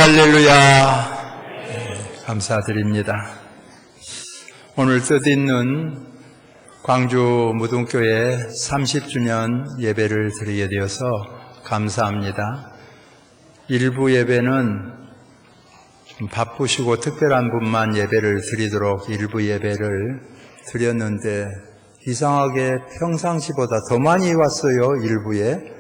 할렐루야. 감사드립니다. 오늘 뜻있는 광주 무등교회 30주년 예배를 드리게 되어서 감사합니다. 일부 예배는 좀 바쁘시고 특별한 분만 예배를 드리도록 일부 예배를 드렸는데 이상하게 평상시보다 더 많이 왔어요, 일부에.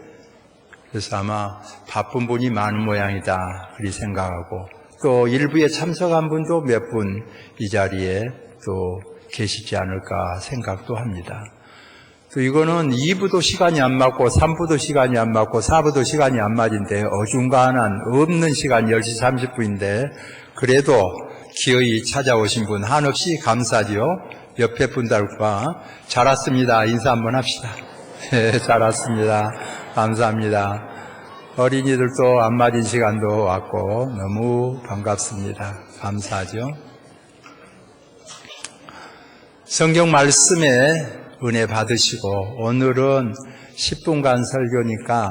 그래서 아마 바쁜 분이 많은 모양이다 그리 생각하고, 또 일부에 참석한 분도 몇 분 이 자리에 또 계시지 않을까 생각도 합니다. 또 이거는 2부도 시간이 안 맞고 3부도 시간이 안 맞고 4부도 시간이 안 맞은데 어중간한 없는 시간 10시 30분인데 그래도 기어이 찾아오신 분 한없이 감사지요. 옆에 분들과 잘 왔습니다 인사 한번 합시다. 잘 왔습니다. 감사합니다. 어린이들도 안 맞은 시간도 왔고 너무 반갑습니다. 감사하죠. 성경 말씀에 은혜 받으시고 오늘은 10분간 설교니까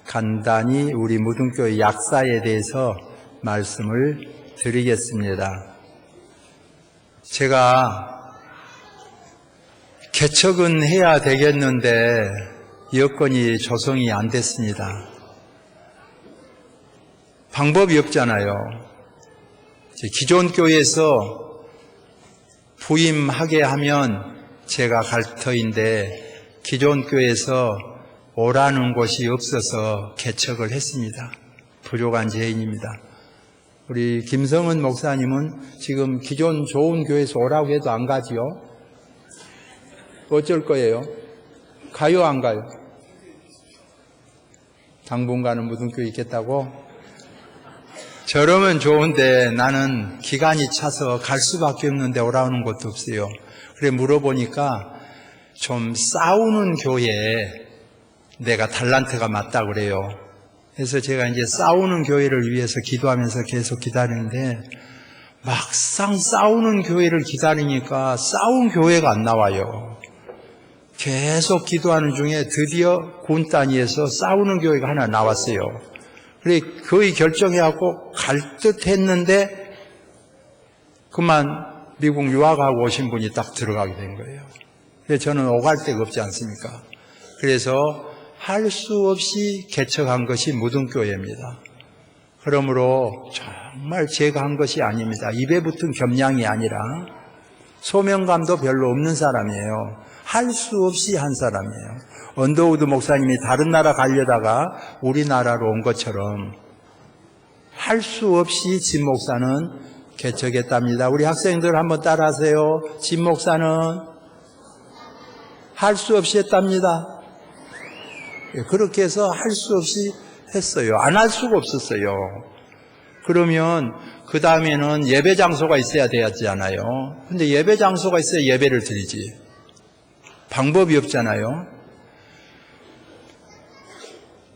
간단히 우리 무등교회 약사에 대해서 말씀을 드리겠습니다. 제가 개척은 해야 되겠는데 여건이 조성이 안 됐습니다. 방법이 없잖아요. 기존 교회에서 부임하게 하면 제가 갈 터인데 기존 교회에서 오라는 곳이 없어서 개척을 했습니다. 부족한 죄인입니다. 우리 김성은 목사님은 지금 기존 좋은 교회에서 오라고 해도 안 가지요? 어쩔 거예요? 가요, 안 가요? 당분간은 무등교회 있겠다고? 저러면 좋은데 나는 기간이 차서 갈 수밖에 없는데 오라는 것도 없어요. 그래 물어보니까 좀 싸우는 교회에 내가 달란트가 맞다고 그래요. 그래서 제가 이제 싸우는 교회를 위해서 기도하면서 계속 기다리는데 막상 싸우는 교회를 기다리니까 싸운 교회가 안 나와요. 계속 기도하는 중에 드디어 군 단위에서 싸우는 교회가 하나 나왔어요. 그래 거의 결정해갖고 갈 듯 했는데 그만 미국 유학하고 오신 분이 딱 들어가게 된 거예요. 그래서 저는 오갈 데가 없지 않습니까? 그래서 할 수 없이 개척한 것이 무등교회입니다. 그러므로 정말 제가 한 것이 아닙니다. 입에 붙은 겸양이 아니라 소명감도 별로 없는 사람이에요. 할 수 없이 한 사람이에요. 언더우드 목사님이 다른 나라 가려다가 우리나라로 온 것처럼 할 수 없이 진 목사는 개척했답니다. 우리 학생들 한번 따라하세요. 진 목사는 할 수 없이 했답니다. 그렇게 해서 할 수 없이 했어요. 안 할 수가 없었어요. 그러면 그 다음에는 예배 장소가 있어야 되잖아요. 근데 예배 장소가 있어야 예배를 드리지. 방법이 없잖아요.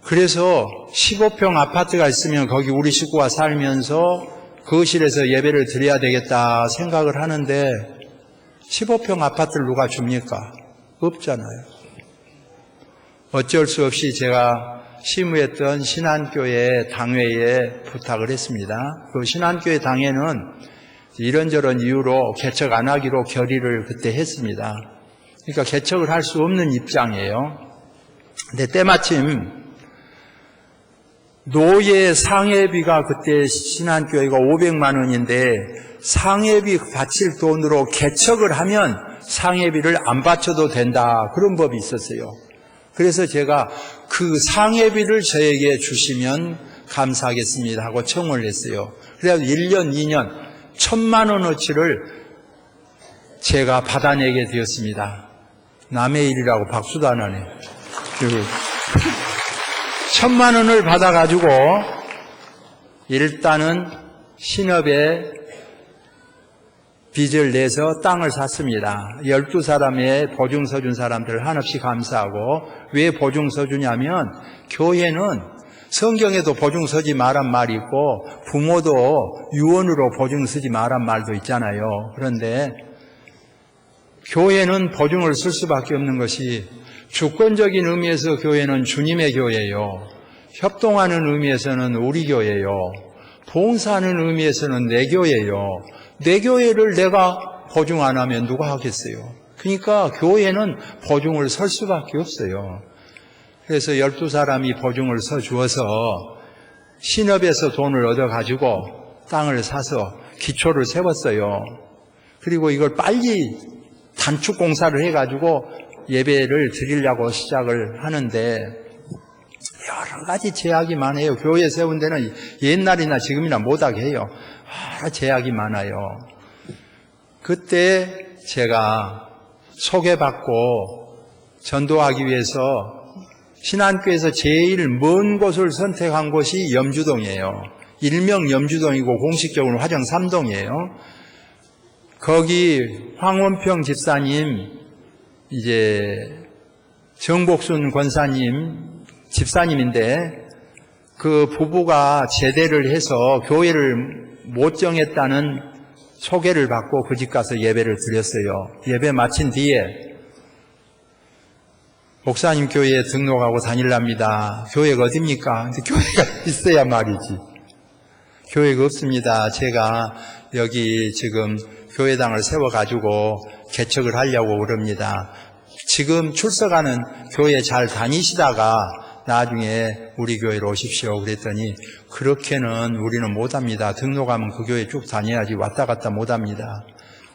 그래서 15평 아파트가 있으면 거기 우리 식구가 살면서 거실에서 예배를 드려야 되겠다 생각을 하는데 15평 아파트를 누가 줍니까? 없잖아요. 어쩔 수 없이 제가 시무했던 신안교회 당회에 부탁을 했습니다. 그 신안교회 당회는 이런저런 이유로 개척 안 하기로 결의를 그때 했습니다. 그러니까 개척을 할 수 없는 입장이에요. 근데 때마침 노예 상해비가 그때 신안교회가 500만 원인데 상해비 바칠 돈으로 개척을 하면 상해비를 안 바쳐도 된다. 그런 법이 있었어요. 그래서 제가 그 상해비를 저에게 주시면 감사하겠습니다 하고 청원을 했어요. 그래서 1년, 2년 1,000만 원어치를 제가 받아내게 되었습니다. 남의 일이라고 박수도 안 하네. 1,000만 원을 받아가지고 일단은 신업에 빚을 내서 땅을 샀습니다. 12사람의 보증서 준 사람들을 한없이 감사하고, 왜 보증서 주냐면 교회는 성경에도 보증서지 말란 말이 있고 부모도 유언으로 보증서지 말란 말도 있잖아요. 그런데 교회는 보증을 쓸 수밖에 없는 것이, 주권적인 의미에서 교회는 주님의 교회예요. 협동하는 의미에서는 우리 교회예요. 봉사하는 의미에서는 내 교회예요. 내 교회를 내가 보증 안 하면 누가 하겠어요? 그러니까 교회는 보증을 설 수밖에 없어요. 그래서 12사람이 보증을 서 주어서 신업에서 돈을 얻어가지고 땅을 사서 기초를 세웠어요. 그리고 이걸 빨리 단축 공사를 해가지고 예배를 드리려고 시작을 하는데 여러 가지 제약이 많아요. 교회 세운 데는 옛날이나 지금이나 못하게 해요. 여러 제약이 많아요. 그때 제가 소개받고 전도하기 위해서 신안교에서 제일 먼 곳을 선택한 곳이 염주동이에요. 일명 염주동이고 공식적으로는 화정 3동이에요. 거기 황원평 집사님, 이제 정복순 권사님 집사님인데 그 부부가 제대를 해서 교회를 못 정했다는 소개를 받고 그 집 가서 예배를 드렸어요. 예배 마친 뒤에 목사님 교회에 등록하고 다닐랍니다. 교회가 어딥니까? 근데 교회가 있어야 말이지. 교회가 없습니다. 제가 여기 지금 교회당을 세워가지고 개척을 하려고 그럽니다. 지금 출석하는 교회 잘 다니시다가 나중에 우리 교회로 오십시오. 그랬더니 그렇게는 우리는 못합니다. 등록하면 그 교회 쭉 다녀야지 왔다 갔다 못합니다.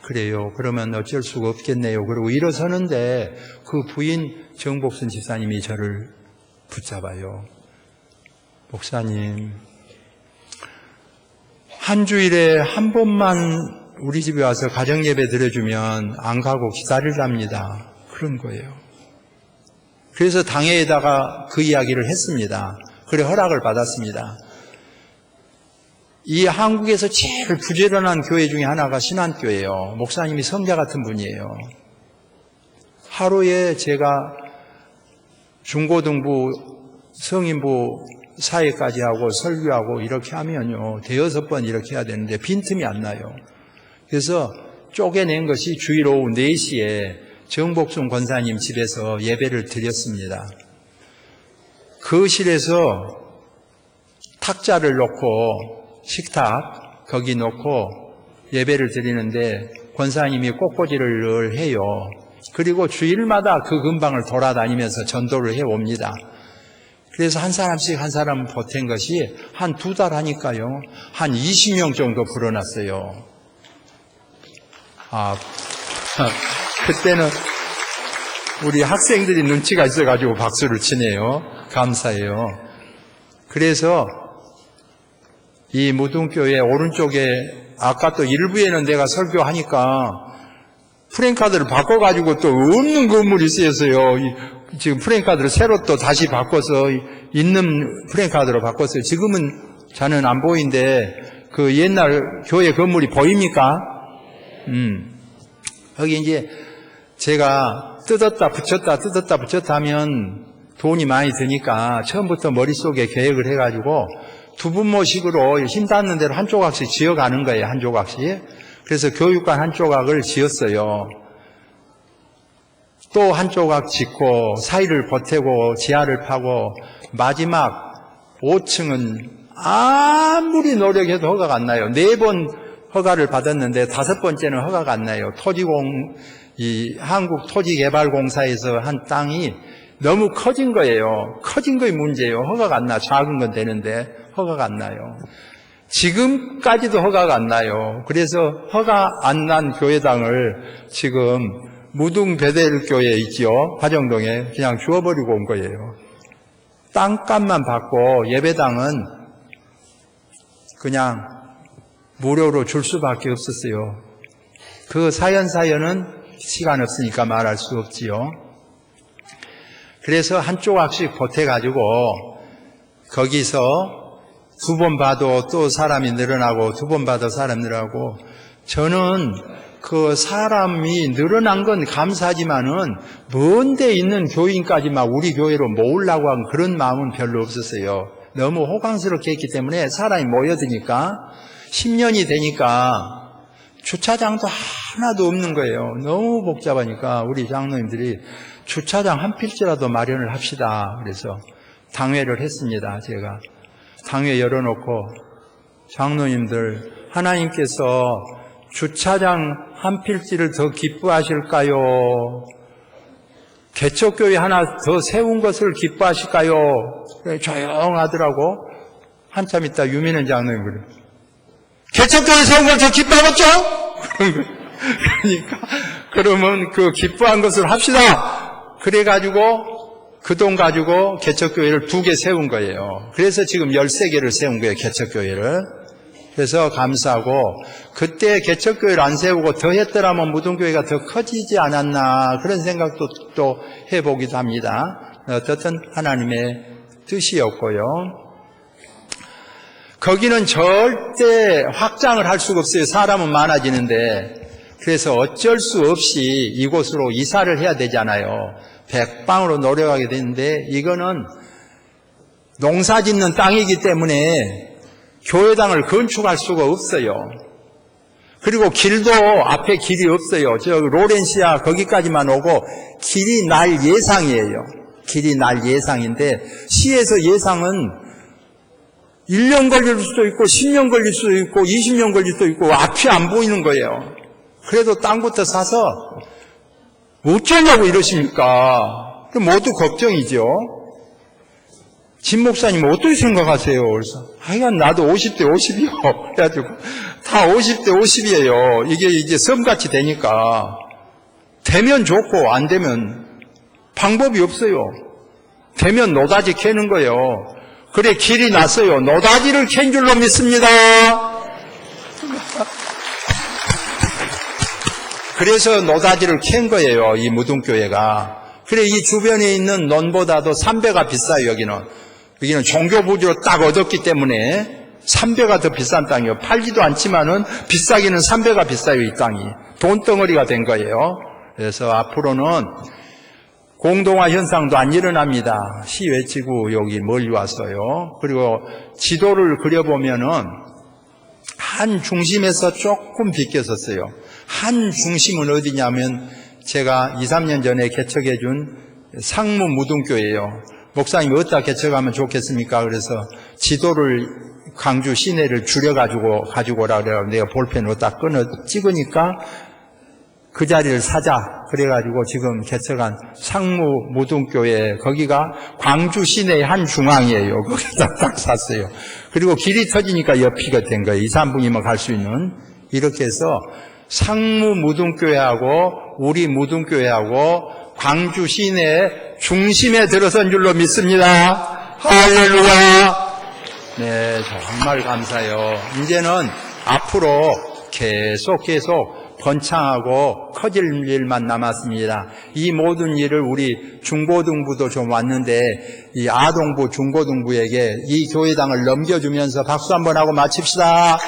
그래요. 그러면 어쩔 수가 없겠네요. 그리고 일어서는데 그 부인 정복순 집사님이 저를 붙잡아요. 목사님, 한 주일에 한 번만 우리 집에 와서 가정예배 드려주면 안 가고 기다리랍니다. 그런 거예요. 그래서 당회에다가 그 이야기를 했습니다. 그래 허락을 받았습니다. 이 한국에서 제일 부지런한 교회 중에 하나가 신안교예요. 목사님이 성자 같은 분이에요. 하루에 제가 중고등부, 성인부 사회까지 하고 설교하고 이렇게 하면요 5-6번 이렇게 해야 되는데 빈틈이 안 나요. 그래서 쪼개낸 것이 주일 오후 4시에 정복순 권사님 집에서 예배를 드렸습니다. 거실에서 탁자를 놓고 식탁 거기 놓고 예배를 드리는데 권사님이 꽃꽂이를 해요. 그리고 주일마다 그 근방을 돌아다니면서 전도를 해옵니다. 그래서 한 사람씩 한 사람 보탠 것이 한 2달 하니까요 한 20명 정도 불어났어요. 그때는 우리 학생들이 눈치가 있어가지고 박수를 치네요. 감사해요. 그래서 이 무등교회 오른쪽에 아까 또 일부에는 내가 설교하니까 프랜카드를 바꿔가지고 또 없는 건물이 있어요. 지금 프랜카드를 새로 또 다시 바꿔서 있는 프랜카드로 바꿨어요. 지금은 저는 안 보이는데 그 옛날 교회 건물이 보입니까? 여기 이제 제가 뜯었다 붙였다 하면 돈이 많이 드니까 처음부터 머릿속에 계획을 해가지고 두분모식으로 힘 닿는 대로 한 조각씩 지어가는 거예요. 한 조각씩. 그래서 교육관 한 조각을 지었어요. 또 한 조각 짓고 사이를 보태고 지하를 파고 마지막 5층은 아무리 노력해도 허가가 안 나요. 4번 허가를 받았는데 5번째는 허가가 안 나요. 이 한국토지개발공사에서 한 땅이 너무 커진 거예요. 커진 거의 문제예요. 허가가 안 나. 작은 건 되는데 허가가 안 나요. 지금까지도 허가가 안 나요. 그래서 허가 안 난 교회당을 지금 무등 베델교회에 있지요. 화정동에 그냥 주워버리고 온 거예요. 땅값만 받고 예배당은 그냥 무료로 줄 수밖에 없었어요. 그 사연은 시간 없으니까 말할 수 없지요. 그래서 한 조각씩 보태가지고 거기서 2번 봐도 또 사람이 늘어나고 2번 봐도 사람 늘어나고 저는 그 사람이 늘어난 건 감사하지만은 먼 데 있는 교인까지 막 우리 교회로 모으려고 한 그런 마음은 별로 없었어요. 너무 호강스럽게 했기 때문에 사람이 모여드니까 10년이 되니까 주차장도 하나도 없는 거예요. 너무 복잡하니까 우리 장로님들이 주차장 한 필지라도 마련을 합시다. 그래서 당회를 했습니다. 제가 당회 열어놓고 장로님들, 하나님께서 주차장 한 필지를 더 기뻐하실까요? 개척교회 하나 더 세운 것을 기뻐하실까요? 조용하더라고. 한참 있다 유민은 장로님 그래. 개척교회 세운 걸 더 기뻐하겠죠? 그러니까 그러면 그 기뻐한 것을 합시다. 그래가지고 그 돈 가지고 개척교회를 2개 세운 거예요. 그래서 지금 13개를 세운 거예요. 개척교회를. 그래서 감사하고, 그때 개척교회를 안 세우고 더 했더라면 무등교회가 더 커지지 않았나 그런 생각도 또 해보기도 합니다. 어떻든 하나님의 뜻이었고요. 거기는 절대 확장을 할 수가 없어요. 사람은 많아지는데. 그래서 어쩔 수 없이 이곳으로 이사를 해야 되잖아요. 백방으로 노력하게 되는데, 이거는 농사 짓는 땅이기 때문에 교회당을 건축할 수가 없어요. 그리고 길도 앞에 길이 없어요. 저 로렌시아 거기까지만 오고 길이 날 예상이에요. 길이 날 예상인데, 시에서 예상은 1년 걸릴 수도 있고 10년 걸릴 수도 있고 20년 걸릴 수도 있고 앞이 안 보이는 거예요. 그래도 땅부터 사서 어쩌냐고 이러십니까? 그럼 모두 걱정이죠. 진 목사님 어떻게 생각하세요? 그래서 하여간 나도 50대 50이요. 그래가지고 다 50대 50이에요. 이게 이제 섬같이 되니까 되면 좋고 안 되면 방법이 없어요. 되면 노다지 캐는 거예요. 그래 길이 났어요. 노다지를 캔 줄로 믿습니다. 그래서 노다지를 캔 거예요. 이 무등교회가. 그래 이 주변에 있는 논보다도 3배가 비싸요. 여기는 종교 부지로 딱 얻었기 때문에 3배가 더 비싼 땅이에요. 팔지도 않지만은 비싸기는 3배가 비싸요. 이 땅이. 돈덩어리가 된 거예요. 그래서 앞으로는 공동화 현상도 안 일어납니다. 시 외치고 여기 멀리 왔어요. 그리고 지도를 그려보면은 한 중심에서 조금 비껴섰어요. 한 중심은 어디냐면 제가 2, 3년 전에 개척해 준 상무 무등교회예요. 목사님 어디다 개척하면 좋겠습니까? 그래서 지도를 광주 시내를 줄여가지고 가지고 오라 그래요. 내가 볼펜 어디다 끊어 찍으니까 그 자리를 사자. 그래가지고 지금 개척한 상무 무등교회 거기가 광주 시내의 한 중앙이에요. 거기다 딱 샀어요. 그리고 길이 터지니까 옆이가 된 거예요. 2, 3분이면 갈 수 있는. 이렇게 해서 상무 무등교회하고 우리 무등교회하고 광주 시내 중심에 들어선 줄로 믿습니다. 할렐루야. 네, 정말 감사해요. 이제는 앞으로 계속 번창하고 커질 일만 남았습니다. 이 모든 일을 우리 중고등부도 좀 왔는데 이 아동부 중고등부에게 이 교회당을 넘겨주면서 박수 한번 하고 마칩시다.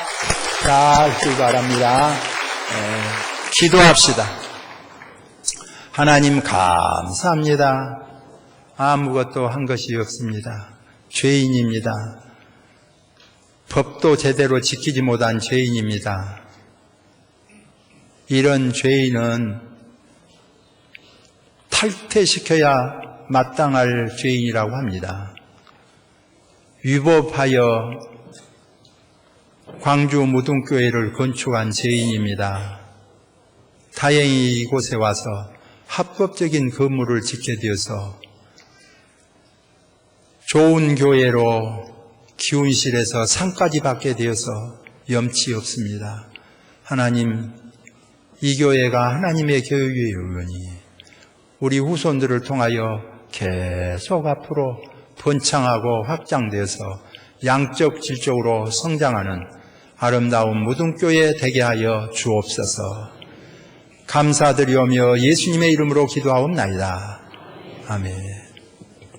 자, 출발합니다. 기도합시다. 하나님 감사합니다. 아무것도 한 것이 없습니다. 죄인입니다. 법도 제대로 지키지 못한 죄인입니다. 이런 죄인은 탈퇴시켜야 마땅할 죄인이라고 합니다. 위법하여 광주 무등교회를 건축한 죄인입니다. 다행히 이곳에 와서 합법적인 건물을 짓게 되어서 좋은 교회로 기운실에서 상까지 받게 되어서 염치 없습니다. 하나님, 이 교회가 하나님의 교회이오니 우리 후손들을 통하여 계속 앞으로 번창하고 확장되어서 양적 질적으로 성장하는 아름다운 무등교회 되게 하여 주옵소서. 감사드리오며 예수님의 이름으로 기도하옵나이다. 아멘.